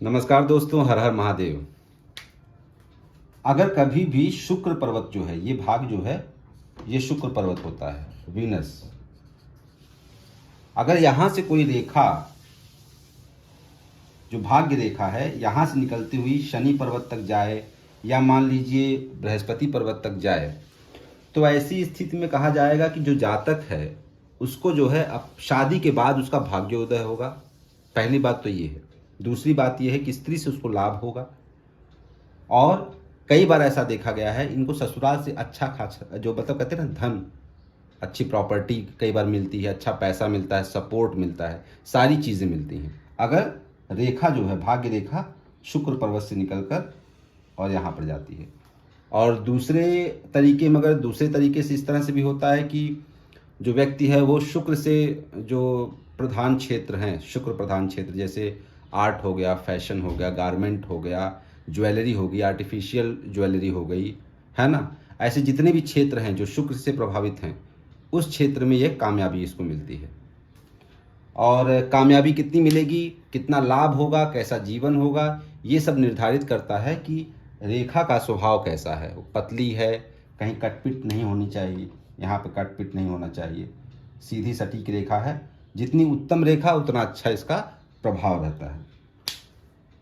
नमस्कार दोस्तों, हर हर महादेव। अगर कभी भी शुक्र पर्वत जो है, ये भाग जो है, ये शुक्र पर्वत होता है, वीनस। अगर यहां से कोई रेखा, जो भाग्य रेखा है, यहां से निकलती हुई शनि पर्वत तक जाए या मान लीजिए बृहस्पति पर्वत तक जाए, तो ऐसी स्थिति में कहा जाएगा कि जो जातक है उसको जो है अब शादी के बाद उसका भाग्योदय होगा। पहली बात तो ये है। दूसरी बात ये है कि स्त्री से उसको लाभ होगा। और कई बार ऐसा देखा गया है, इनको ससुराल से अच्छा खासा जो मतलब कहते हैं ना, धन, अच्छी प्रॉपर्टी कई बार मिलती है, अच्छा पैसा मिलता है, सपोर्ट मिलता है, सारी चीज़ें मिलती हैं अगर रेखा जो है, भाग्य रेखा शुक्र पर्वत से निकलकर और यहाँ पर जाती है। और दूसरे तरीके में, अगर दूसरे तरीके से इस तरह से भी होता है कि जो व्यक्ति है वो शुक्र से जो प्रधान क्षेत्र हैं, शुक्र प्रधान क्षेत्र, जैसे आर्ट हो गया, फैशन हो गया, गारमेंट हो गया, ज्वेलरी हो गई, आर्टिफिशियल ज्वेलरी हो गई, है ना, ऐसे जितने भी क्षेत्र हैं जो शुक्र से प्रभावित हैं, उस क्षेत्र में ये कामयाबी इसको मिलती है। और कामयाबी कितनी मिलेगी, कितना लाभ होगा, कैसा जीवन होगा, ये सब निर्धारित करता है कि रेखा का स्वभाव कैसा है। वो पतली है, कहीं कटपिट नहीं होनी चाहिए, यहाँ पे कटपिट नहीं होना चाहिए, सीधी सटीक रेखा है। जितनी उत्तम रेखा उतना अच्छा इसका प्रभाव रहता है।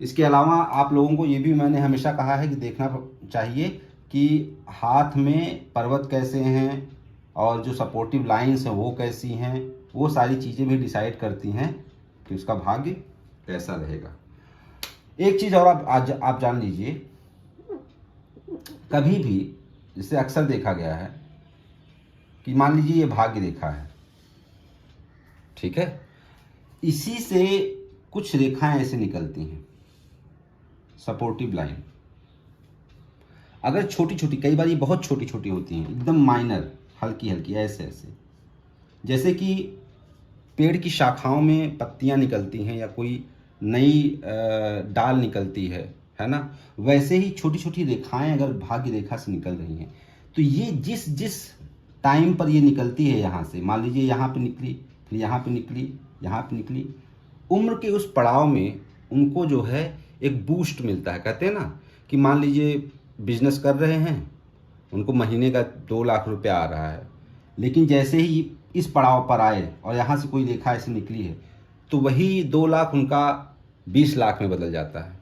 इसके अलावा आप लोगों को ये भी मैंने हमेशा कहा है कि देखना चाहिए कि हाथ में पर्वत कैसे हैं और जो सपोर्टिव लाइंस हैं वो कैसी हैं। वो सारी चीज़ें भी डिसाइड करती हैं कि उसका भाग्य कैसा रहेगा। एक चीज़ और आप जान लीजिए, कभी भी जिसे अक्सर देखा गया है कि मान लीजिए ये भाग्य रेखा है, ठीक है, इसी से कुछ रेखाएं ऐसे निकलती हैं, सपोर्टिव लाइन। अगर छोटी छोटी, कई बार ये बहुत छोटी छोटी होती हैं, एकदम माइनर, हल्की हल्की, ऐसे ऐसे, जैसे कि पेड़ की शाखाओं में पत्तियां निकलती हैं या कोई नई डाल निकलती है ना, वैसे ही छोटी छोटी रेखाएं अगर भाग्य रेखा से निकल रही हैं, तो ये जिस जिस टाइम पर ये निकलती है, यहाँ से मान लीजिए यहाँ पे निकली, फिर यहाँ पे निकली, यहाँ पे निकली, उम्र के उस पड़ाव में उनको जो है एक बूस्ट मिलता है। कहते हैं ना कि मान लीजिए बिजनेस कर रहे हैं, उनको महीने का 2 लाख रुपया आ रहा है, लेकिन जैसे ही इस पड़ाव पर आए और यहाँ से कोई रेखा ऐसी निकली है, तो वही 2 लाख उनका 20 लाख में बदल जाता है।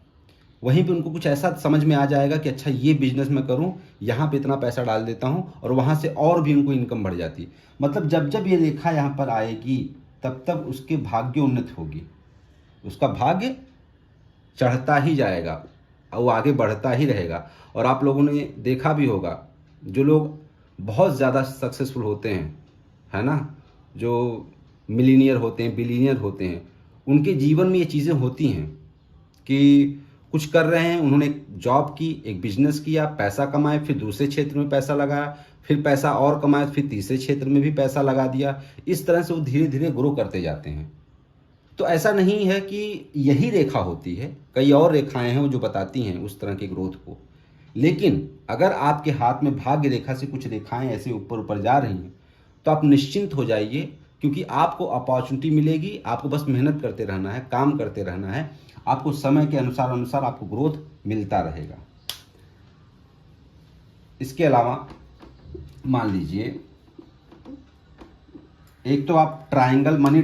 वहीं पे उनको कुछ ऐसा समझ में आ जाएगा कि अच्छा ये बिजनेस मैं करूं, यहाँ पे इतना पैसा डाल देता हूं, और वहाँ से और भी उनको इनकम बढ़ जाती है। मतलब जब जब ये रेखा यहाँ पर आएगी तब तब उसके भाग्य उन्नत होगी, उसका भाग्य चढ़ता ही जाएगा, वो आगे बढ़ता ही रहेगा। और आप लोगों ने देखा भी होगा, जो लोग बहुत ज़्यादा सक्सेसफुल होते हैं, है ना, जो मिलीनियर होते हैं, बिलीनियर होते हैं, उनके जीवन में ये चीज़ें होती हैं कि कुछ कर रहे हैं, उन्होंने एक जॉब की, एक बिजनेस किया, पैसा कमाए, फिर दूसरे क्षेत्र में पैसा लगाया, फिर पैसा और कमाए, फिर तीसरे क्षेत्र में भी पैसा लगा दिया। इस तरह से वो धीरे धीरे ग्रो करते जाते हैं। तो ऐसा नहीं है कि यही रेखा होती है, कई और रेखाएं हैं वो जो बताती हैं उस तरह के ग्रोथ को। लेकिन अगर आपके हाथ में भाग्य रेखा से कुछ रेखाएं ऐसे ऊपर ऊपर जा रही हैं, तो आप निश्चिंत हो जाइए, क्योंकि आपको अपॉर्चुनिटी मिलेगी। आपको बस मेहनत करते रहना है, काम करते रहना है, आपको समय के अनुसार आपको ग्रोथ मिलता रहेगा। इसके अलावा मान लीजिए, एक तो आप ट्रायंगल, मनी